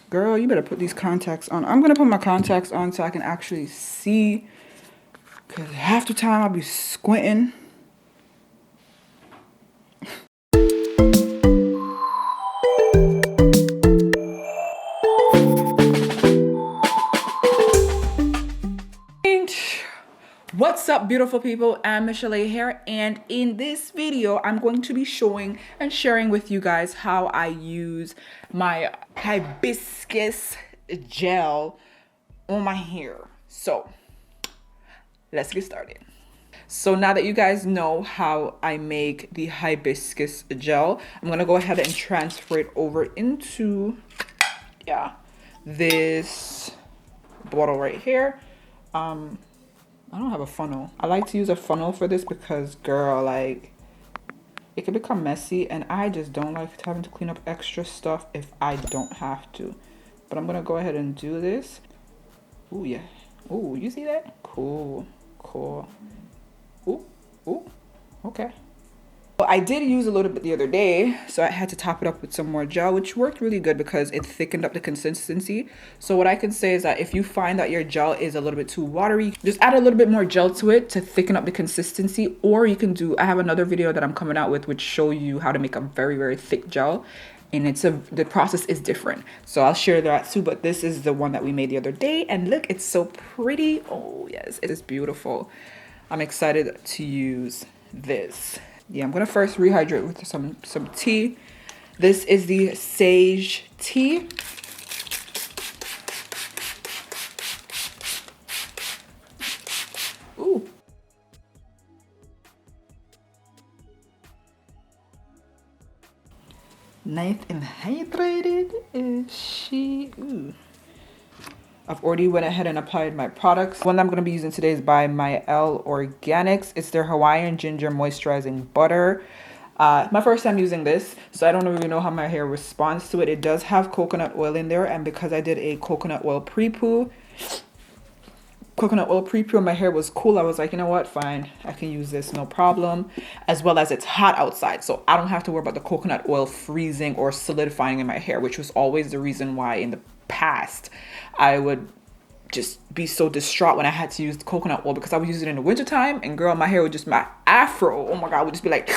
Girl, you better put these contacts on. I'm gonna put my contacts on so I can actually see, because half the time I'll be squinting. What's up, beautiful people? I'm Michelle here, and in this video I'm going to be showing and sharing with you guys how I use my hibiscus gel on my hair. So let's get started. So now that you guys know how I make the hibiscus gel, I'm gonna go ahead and transfer it over into this bottle right here. I don't have a funnel. I like to use a funnel for this because, girl, like, it can become messy, and I just don't like having to clean up extra stuff if I don't have to. But I'm gonna go ahead and do this. Ooh, yeah. Ooh, you see that? Cool, cool. Ooh, ooh, okay. Well, I did use a little bit the other day, so I had to top it up with some more gel, which worked really good because it thickened up the consistency. So what I can say is that if you find that your gel is a little bit too watery, just add a little bit more gel to it to thicken up the consistency. Or you can do, I have another video that I'm coming out with which show you how to make a very, very thick gel. And the process is different. So I'll share that too, but this is the one that we made the other day. And look, it's so pretty. Oh yes, it is beautiful. I'm excited to use this. Yeah, I'm gonna first rehydrate with some tea. This is the sage tea. Ooh. Nice and hydrated is she. Ooh. I've already went ahead and applied my products. One I'm going to be using today is by My L Organics. It's their Hawaiian Ginger Moisturizing Butter. My first time using this, so I don't really know how my hair responds to it. It does have coconut oil in there, and because I did a coconut oil pre-poo, my hair was cool. I was like, you know what, fine, I can use this, no problem. As well as it's hot outside, so I don't have to worry about the coconut oil freezing or solidifying in my hair, which was always the reason why in the past I would just be so distraught when I had to use coconut oil, because I would use it in the wintertime, and girl, my hair would just, my afro, oh my god, would just be like,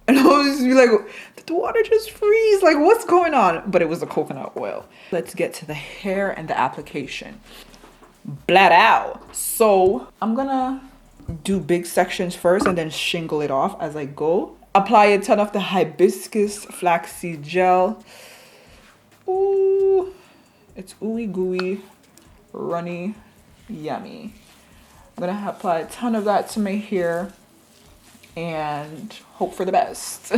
and I would just be like, did the water just freeze? Like, what's going on? But it was the coconut oil. Let's get to the hair and the application. Blat out. So I'm gonna do big sections first and then shingle it off as I go. Apply a ton of the hibiscus flaxseed gel. Ooh, it's ooey gooey, runny, yummy. I'm gonna apply a ton of that to my hair and hope for the best.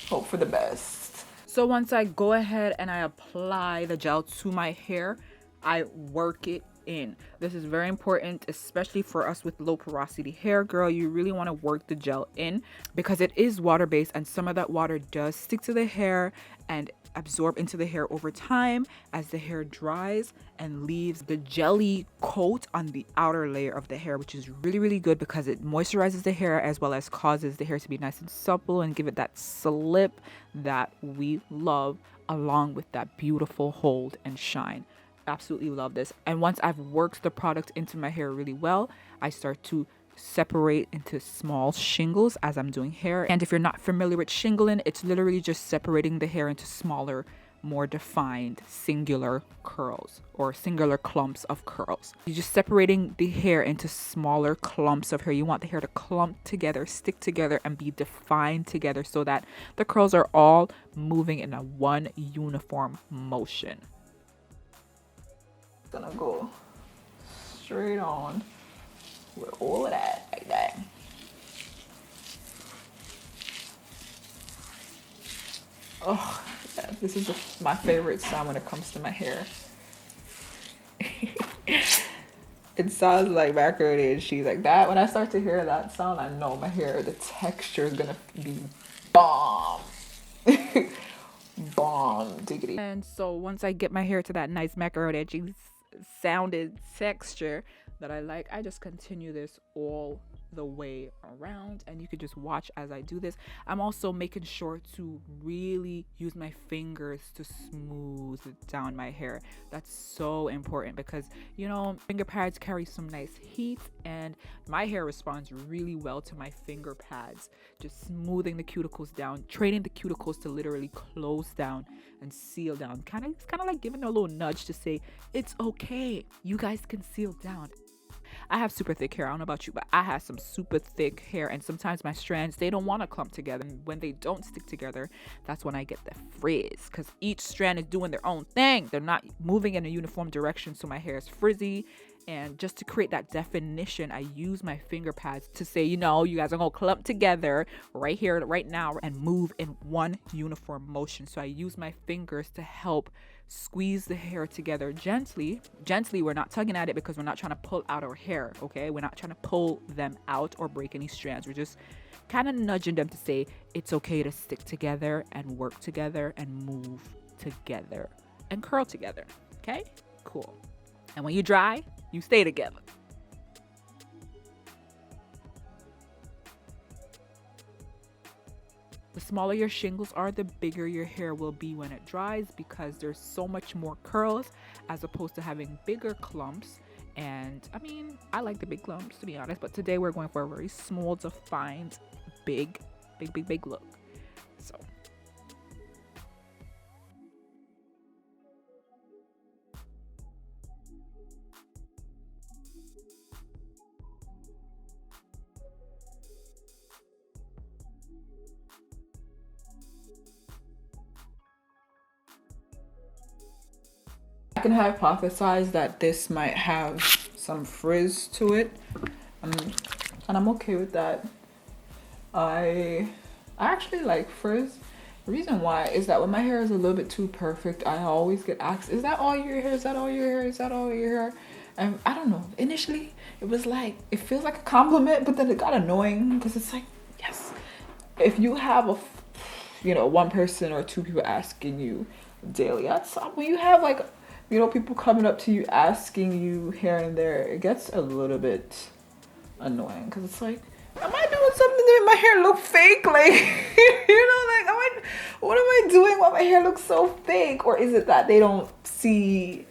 Hope for the best. So once I go ahead and I apply the gel to my hair, I work it in. This is very important, especially for us with low porosity hair, girl. You really want to work the gel in because it is water-based, and some of that water does stick to the hair and absorb into the hair over time as the hair dries and leaves the jelly coat on the outer layer of the hair, which is really, really good because it moisturizes the hair as well as causes the hair to be nice and supple and give it that slip that we love, along with that beautiful hold and shine. Absolutely love this. And once I've worked the product into my hair really well, I start to separate into small shingles as I'm doing hair. And if you're not familiar with shingling, it's literally just separating the hair into smaller, more defined singular curls or singular clumps of curls. You're just separating the hair into smaller clumps of hair. You want the hair to clump together, stick together, and be defined together so that the curls are all moving in a one uniform motion. Gonna go straight on with all of that like that. Oh, yeah, this is my favorite sound when it comes to my hair. It sounds like macaroni and cheese like that. When I start to hear that sound, I know my hair, the texture is gonna be bomb. Bomb diggity. And so once I get my hair to that nice macaroni and cheese sounded texture that I like, I just continue this all the way around, and you could just watch as I do this. I'm also making sure to really use my fingers to smooth down my hair. That's so important because, finger pads carry some nice heat, and my hair responds really well to my finger pads. Just smoothing the cuticles down, training the cuticles to literally close down and seal down. It's kind of like giving a little nudge to say, it's okay. You guys can seal down. I have super thick hair. I don't know about you, but I have some super thick hair, and sometimes my strands, they don't want to clump together. And when they don't stick together, that's when I get the frizz, because each strand is doing their own thing. They're not moving in a uniform direction, so my hair is frizzy. And just to create that definition, I use my finger pads to say, you guys are going to clump together right here, right now, and move in one uniform motion. So I use my fingers to help squeeze the hair together gently. Gently, we're not tugging at it because we're not trying to pull out our hair, okay? We're not trying to pull them out or break any strands. We're just kind of nudging them to say, it's okay to stick together and work together and move together and curl together, okay? Cool. And when you dry, you stay together. The smaller your shingles are, the bigger your hair will be when it dries, because there's so much more curls as opposed to having bigger clumps. And I mean, I like the big clumps, to be honest, but today we're going for a very small, defined, big look. So I can hypothesize that this might have some frizz to it, and I'm okay with that. I actually like frizz. The reason why is that when my hair is a little bit too perfect, I always get asked, is that all your hair? Is that all your hair? Is that all your hair? And I don't know. Initially, it was like, it feels like a compliment, but then it got annoying because it's like, yes. If you have one person or two people asking you daily, that's when you have like, people coming up to you asking you here and there, it gets a little bit annoying because it's like, am I doing something to make my hair look fake? Like, what am I doing while my hair looks so fake? Or is it that they don't see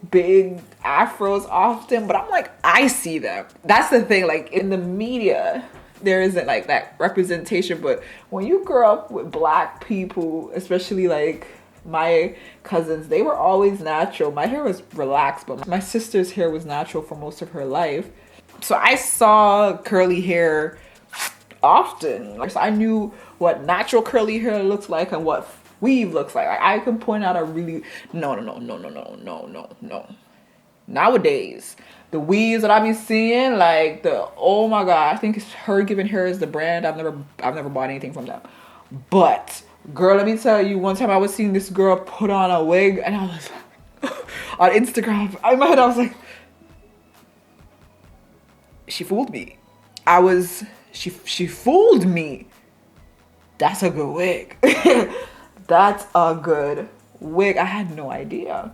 big afros often? But I'm like, I see them. That's the thing. Like, in the media, there isn't like that representation. But when you grow up with Black people, especially like my cousins, they were always natural. My hair was relaxed, but my sister's hair was natural for most of her life. So I saw curly hair often. Like, so I knew what natural curly hair looks like and what weave looks like. I can point out a really no. Nowadays, the weaves that I be seeing, like oh my god, I think it's Her Given Hair is the brand. I've never bought anything from them. But girl, let me tell you, one time I was seeing this girl put on a wig, and I was on Instagram. In my head, I was like, she fooled me. She fooled me. That's a good wig. That's a good wig. I had no idea.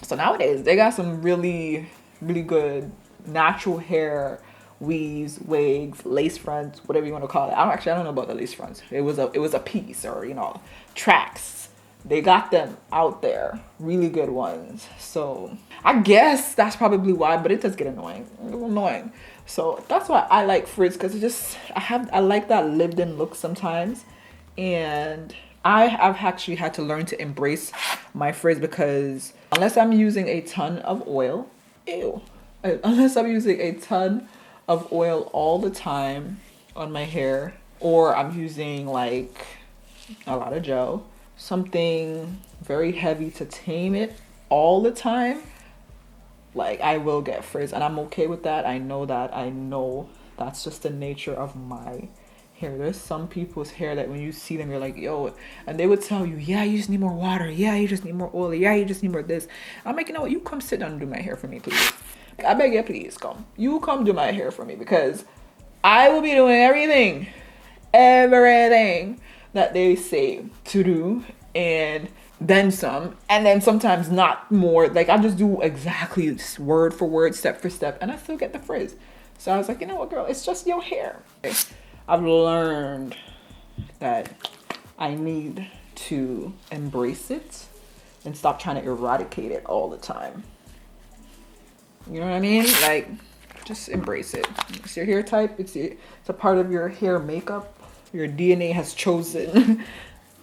So nowadays they got some really, really good natural hair weaves, wigs, lace fronts, whatever you want to call it. I don't know about the lace fronts. It was a piece, or tracks. They got them out there, really good ones. So I guess that's probably why, but it does get annoying. A little annoying. So that's why I like frizz, because I like that lived in look sometimes. And I've actually had to learn to embrace my frizz, because unless I'm using a ton of oil, unless I'm using a ton of oil all the time on my hair, or I'm using like a lot of gel, something very heavy to tame it all the time, like I will get frizz, and I'm okay with that. I know that's just the nature of my hair. There's some people's hair that when you see them, you're like, yo, and they would tell you, yeah, you just need more water, yeah, you just need more oil, yeah, you just need more this. I'm like, you come sit down and do my hair for me, please. I beg you, please come. You come do my hair for me, because I will be doing everything that they say to do, and then some, and then sometimes not more. Like, I just do exactly word for word, step for step, and I still get the frizz. So I was like, you know what, girl, it's just your hair. I've learned that I need to embrace it and stop trying to eradicate it all the time. You know what I mean? Like, just embrace it. It's your hair type. It's a part of your hair makeup. Your DNA has chosen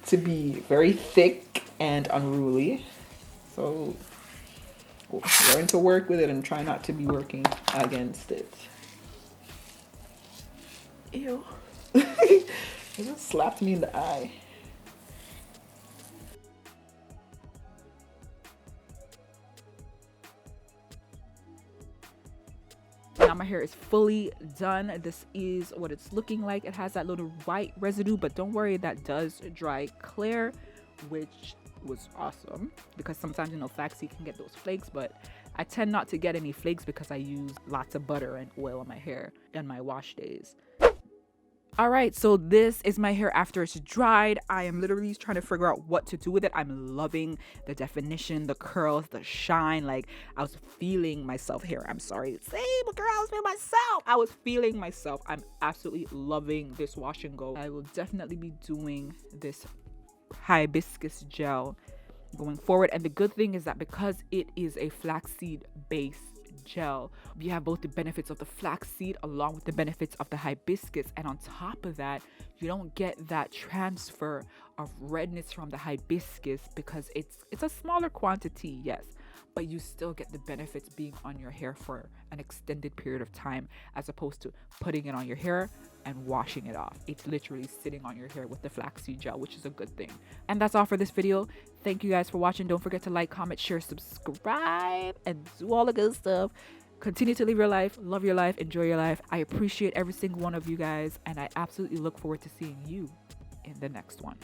to be very thick and unruly. So learn to work with it and try not to be working against it. Ew. It just slapped me in the eye. Now my hair is fully done. This is what it's looking like. It has that little white residue, but don't worry, that does dry clear, which was awesome, because sometimes, you know, flaxseed can get those flakes, but I tend not to get any flakes because I use lots of butter and oil on my hair on my wash days. All right, so this is my hair after it's dried. I am literally trying to figure out what to do with it. I'm loving the definition, the curls, the shine. Like, I was feeling myself here. I'm sorry to say, but girl, I was feeling myself. I was feeling myself. I'm absolutely loving this wash and go. I will definitely be doing this hibiscus gel going forward. And the good thing is that because it is a flaxseed based gel, you have both the benefits of the flaxseed along with the benefits of the hibiscus, and on top of that, you don't get that transfer of redness from the hibiscus because it's a smaller quantity, yes, but you still get the benefits being on your hair for an extended period of time, as opposed to putting it on your hair and washing it off. It's literally sitting on your hair with the flaxseed gel, which is a good thing. And that's all for this video. Thank you guys for watching. Don't forget to like, comment, share, subscribe, and do all the good stuff. Continue to live your life, love your life, enjoy your life. I appreciate every single one of you guys, and I absolutely look forward to seeing you in the next one.